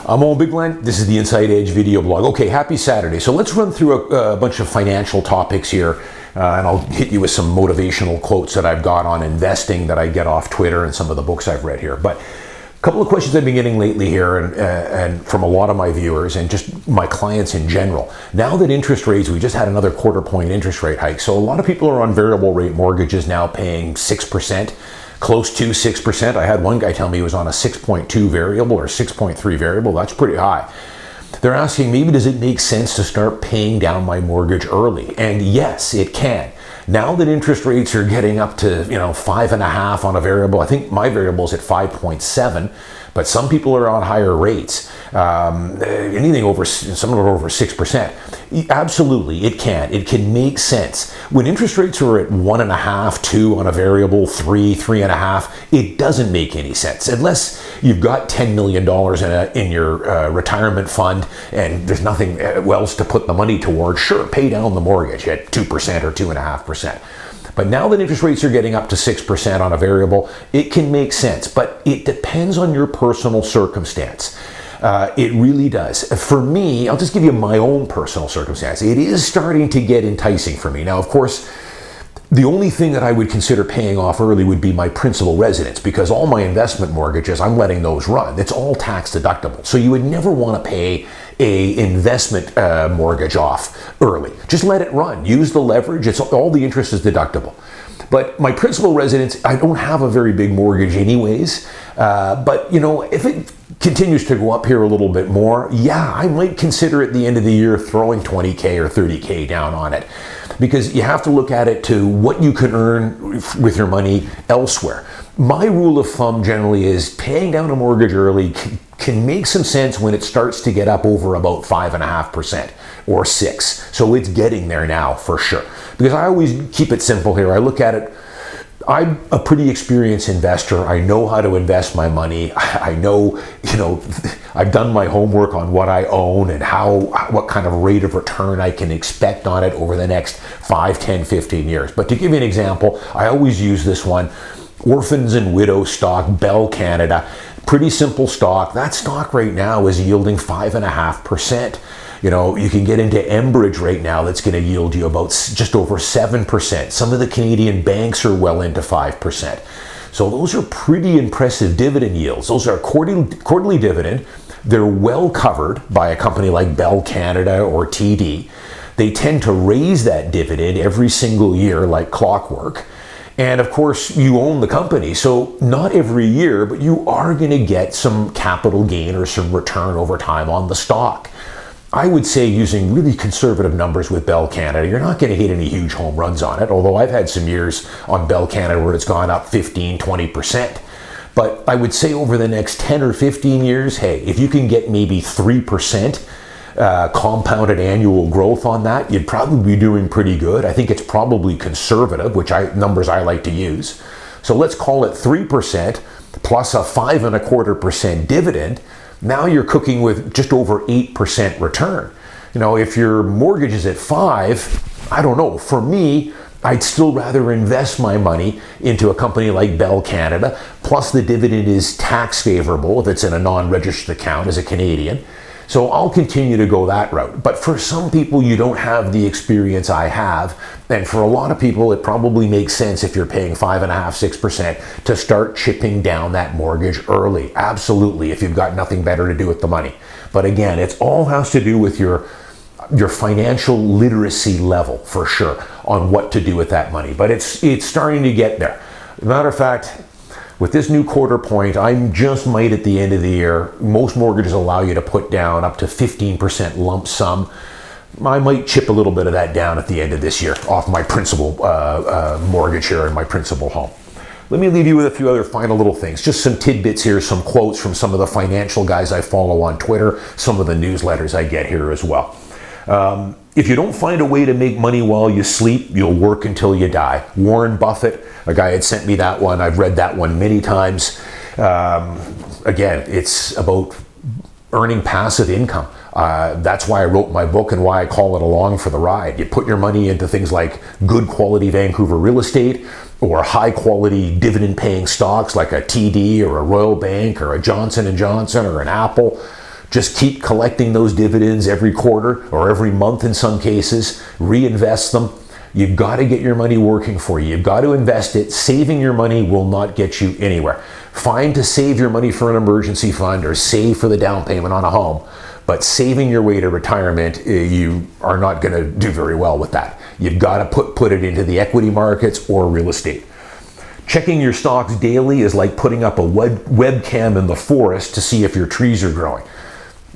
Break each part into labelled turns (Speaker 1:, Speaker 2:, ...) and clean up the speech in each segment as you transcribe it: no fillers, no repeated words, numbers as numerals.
Speaker 1: I'm Owen Bigland. This is the Inside Edge video blog. Okay, happy Saturday. So let's run through a bunch of financial topics here, and I'll hit you with some motivational quotes that I've got on investing that I get off Twitter and some of the books I've read here. But a couple of questions I've been getting lately here, and from a lot of my viewers and just my clients in general. Now that interest rates, we just had another quarter-point interest rate hike, so a lot of people are on variable rate mortgages now paying 6%. Close to 6%. I had one guy tell me he was on a 6.2 variable or 6.3 variable. That's pretty high. They're asking, maybe does it make sense to start paying down my mortgage early? And yes, it can. Now that interest rates are getting up to 5.5 on a variable, I think my variable is at 5.7, but some people are on higher rates. Anything over, some are over 6%. Absolutely, it can. It can make sense. When interest rates are at 1.5, 2 on a variable, 3, 3.5, it doesn't make any sense unless you've got $10 million in your retirement fund and there's nothing else to put the money towards. Sure, pay down the mortgage at 2% or 2.5%. But now that interest rates are getting up to 6% on a variable, it can make sense, but it depends on your personal circumstance. It really does. For me, I'll just give you my own personal circumstance. It is starting to get enticing for me. Now, of course, the only thing that I would consider paying off early would be my principal residence, because all my investment mortgages, I'm letting those run. It's all tax deductible. So you would never want to pay a investment mortgage off early. Just let it run. Use the leverage. It's all the interest is deductible. But my principal residence, I don't have a very big mortgage anyways. But if it continues to go up here a little bit more, yeah, I might consider at the end of the year throwing 20K or 30K down on it, because you have to look at it to what you can earn with your money elsewhere. My rule of thumb generally is paying down a mortgage early can make some sense when it starts to get up over about 5.5% or 6. So it's getting there now for sure. Because I always keep it simple here. I look at it, I'm a pretty experienced investor. I know how to invest my money. I know, I've done my homework on what I own and what kind of rate of return I can expect on it over the next 5, 10, 15 years. But to give you an example, I always use this one, Orphans and Widows stock, Bell Canada. Pretty simple stock. That stock right now is yielding 5.5%. You can get into Enbridge right now that's going to yield you about just over 7%. Some of the Canadian banks are well into 5%. So those are pretty impressive dividend yields. Those are quarterly dividend. They're well covered by a company like Bell Canada or TD. They tend to raise that dividend every single year like clockwork. And of course, you own the company, so not every year, but you are going to get some capital gain or some return over time on the stock. I would say, using really conservative numbers with Bell Canada, you're not going to hit any huge home runs on it, although I've had some years on Bell Canada where it's gone up 15, 20%. But I would say over the next 10 or 15 years, hey, if you can get maybe 3% compounded annual growth on that, you'd probably be doing pretty good. I think it's probably conservative, numbers I like to use. So let's call it 3% plus a 5.25% dividend. Now you're cooking with just over 8% return. If your mortgage is at 5, I don't know. For me, I'd still rather invest my money into a company like Bell Canada. Plus the dividend is tax favorable if it's in a non-registered account as a Canadian. So I'll continue to go that route. But for some people, you don't have the experience I have. And for a lot of people, it probably makes sense if you're paying 5.5%, 6% to start chipping down that mortgage early. Absolutely, if you've got nothing better to do with the money. But again, it all has to do with your financial literacy level for sure on what to do with that money. But it's starting to get there. Matter of fact, with this new quarter point, I just might at the end of the year, most mortgages allow you to put down up to 15% lump sum. I might chip a little bit of that down at the end of this year off my principal mortgage here in my principal home. Let me leave you with a few other final little things. Just some tidbits here, some quotes from some of the financial guys I follow on Twitter, some of the newsletters I get here as well. If you don't find a way to make money while you sleep, you'll work until you die. Warren Buffett, a guy had sent me that one. I've read that one many times. Again, it's about earning passive income. That's why I wrote my book and why I call it Along for the Ride. You put your money into things like good quality Vancouver real estate or high quality dividend paying stocks like a TD or a Royal Bank or a Johnson & Johnson or an Apple. Just keep collecting those dividends every quarter or every month in some cases, reinvest them. You've got to get your money working for you. You've got to invest it. Saving your money will not get you anywhere. Fine to save your money for an emergency fund or save for the down payment on a home, but saving your way to retirement, you are not going to do very well with that. You've got to put it into the equity markets or real estate. Checking your stocks daily is like putting up a webcam in the forest to see if your trees are growing.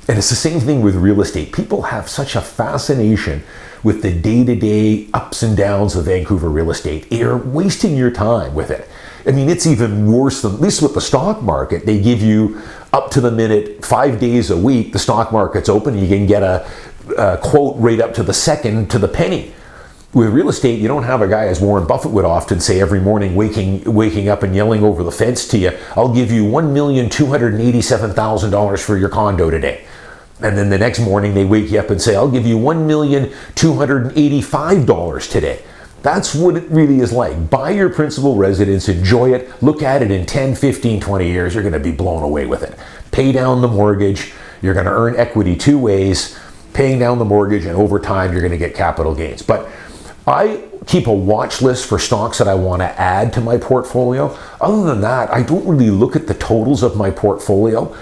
Speaker 1: And it's the same thing with real estate. People have such a fascination with the day-to-day ups and downs of Vancouver real estate. You're wasting your time with it. I mean, it's even worse than, at least with the stock market, they give you up to the minute, 5 days a week, the stock market's open, you can get a quote right up to the second, to the penny. With real estate, you don't have a guy, as Warren Buffett would often say every morning, waking up and yelling over the fence to you, I'll give you $1,287,000 for your condo today. And then the next morning they wake you up and say, I'll give you $1,285,000 today. That's what it really is like. Buy your principal residence, enjoy it, look at it in 10, 15, 20 years, you're going to be blown away with it. Pay down the mortgage, you're going to earn equity two ways, paying down the mortgage, and over time you're going to get capital gains. But I keep a watch list for stocks that I want to add to my portfolio. Other than that, I don't really look at the totals of my portfolio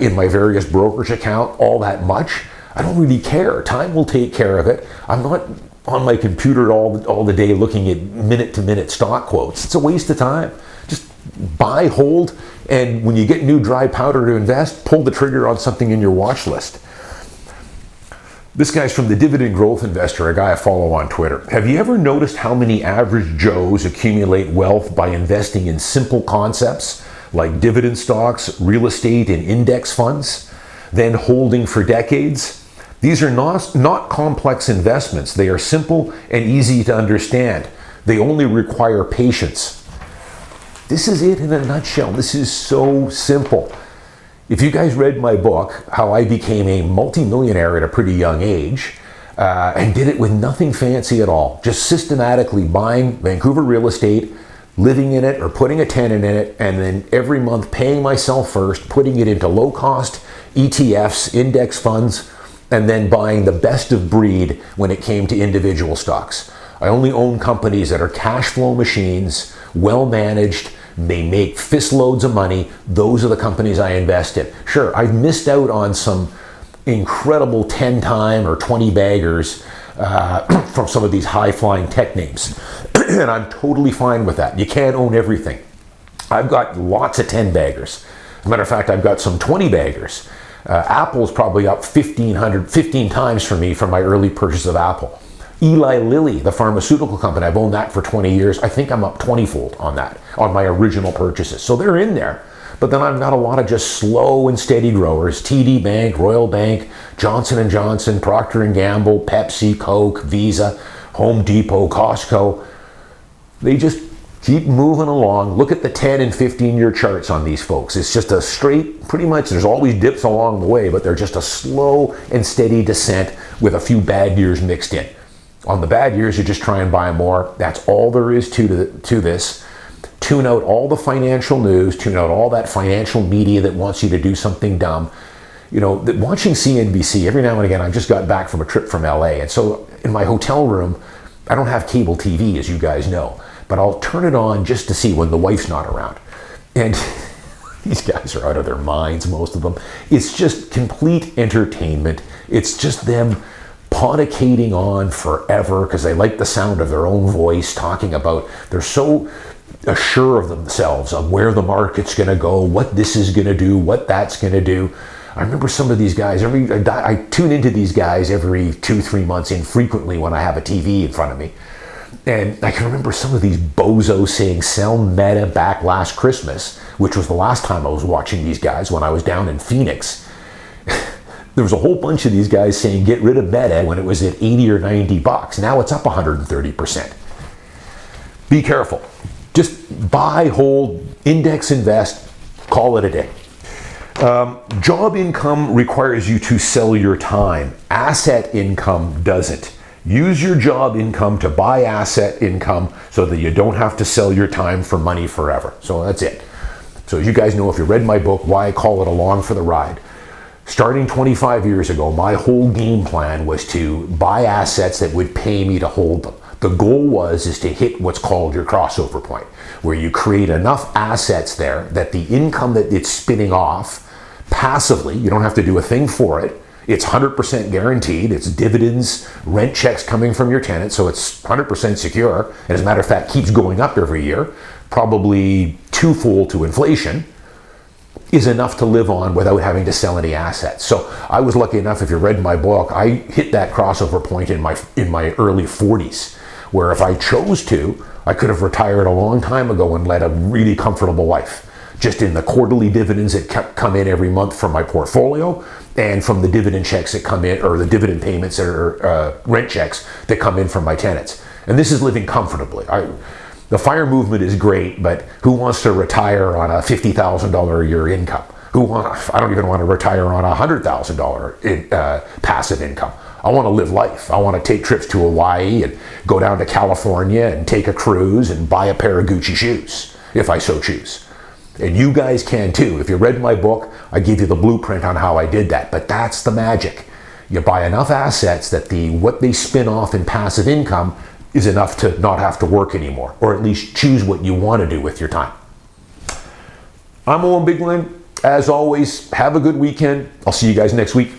Speaker 1: in my various brokerage account all that much. I don't really care. Time will take care of it. I'm not on my computer all the day looking at minute-to-minute stock quotes. It's a waste of time. Just buy, hold, and when you get new dry powder to invest, pull the trigger on something in your watch list. This guy's from the Dividend Growth Investor, a guy I follow on Twitter. Have you ever noticed how many average Joes accumulate wealth by investing in simple concepts like dividend stocks, real estate, and index funds, then holding for decades? These are not complex investments. They are simple and easy to understand. They only require patience. This is it in a nutshell. This is so simple. If you guys read my book, How I Became a Multimillionaire at a Pretty Young Age, and did it with nothing fancy at all, just systematically buying Vancouver real estate, living in it or putting a tenant in it, and then every month paying myself first, putting it into low-cost ETFs, index funds, and then buying the best of breed when it came to individual stocks. I only own companies that are cash flow machines, well managed, they make fist loads of money. Those are the companies I invest in. Sure, I've missed out on some incredible 10-time or 20 baggers from some of these high-flying tech names. And I'm totally fine with that. You can't own everything. I've got lots of 10 baggers. As a matter of fact, I've got some 20 baggers. Apple's probably up 15 times for me from my early purchase of Apple. Eli Lilly, the pharmaceutical company, I've owned that for 20 years. I think I'm up 20-fold on that, on my original purchases. So they're in there. But then I've got a lot of just slow and steady growers. TD Bank, Royal Bank, Johnson & Johnson, Procter & Gamble, Pepsi, Coke, Visa, Home Depot, Costco. They just keep moving along. Look at the 10 and 15-year charts on these folks. It's just a straight, pretty much, there's always dips along the way, but they're just a slow and steady descent with a few bad years mixed in. On the bad years, you just try and buy more. That's all there is to this. Tune out all the financial news, tune out all that financial media that wants you to do something dumb. You know, watching CNBC, every now and again, I just got back from a trip from LA. And so in my hotel room, I don't have cable TV, as you guys know, but I'll turn it on just to see when the wife's not around. And these guys are out of their minds, most of them. It's just complete entertainment. It's just them ponticating on forever because they like the sound of their own voice talking about, they're so assured of themselves of where the market's going to go, what this is going to do, what that's going to do. I remember some of these guys, I tune into these guys every 2-3 months infrequently when I have a TV in front of me. And I can remember some of these bozos saying, sell Meta back last Christmas, which was the last time I was watching these guys when I was down in Phoenix. There was a whole bunch of these guys saying, get rid of Meta when it was at 80 or 90 bucks. Now it's up 130%. Be careful. Just buy, hold, index, invest, call it a day. Job income requires you to sell your time. Asset income doesn't. Use your job income to buy asset income so that you don't have to sell your time for money forever. So that's it. So as you guys know, if you read my book, Why I Call It Along for the Ride, Starting 25 years ago, my whole game plan was to buy assets that would pay me to hold them. The goal is to hit what's called your crossover point, where you create enough assets there that the income that it's spinning off passively, you don't have to do a thing for it. It's 100% guaranteed. It's dividends, rent checks coming from your tenants, so it's 100% secure. And as a matter of fact, keeps going up every year, probably twofold to inflation, is enough to live on without having to sell any assets. So I was lucky enough, if you read my book, I hit that crossover point in my early 40s, where if I chose to, I could have retired a long time ago and led a really comfortable life, just in the quarterly dividends that come in every month from my portfolio, and from the dividend checks that come in, or the dividend payments or rent checks that come in from my tenants. And this is living comfortably. The FIRE movement is great, but who wants to retire on a $50,000 a year income? I don't even want to retire on a $100,000 passive income. I want to live life. I want to take trips to Hawaii and go down to California and take a cruise and buy a pair of Gucci shoes, if I so choose. And you guys can too. If you read my book, I give you the blueprint on how I did that. But that's the magic. You buy enough assets that what they spin off in passive income is enough to not have to work anymore, or at least choose what you want to do with your time. I'm Owen Bigland. As always, have a good weekend. I'll see you guys next week.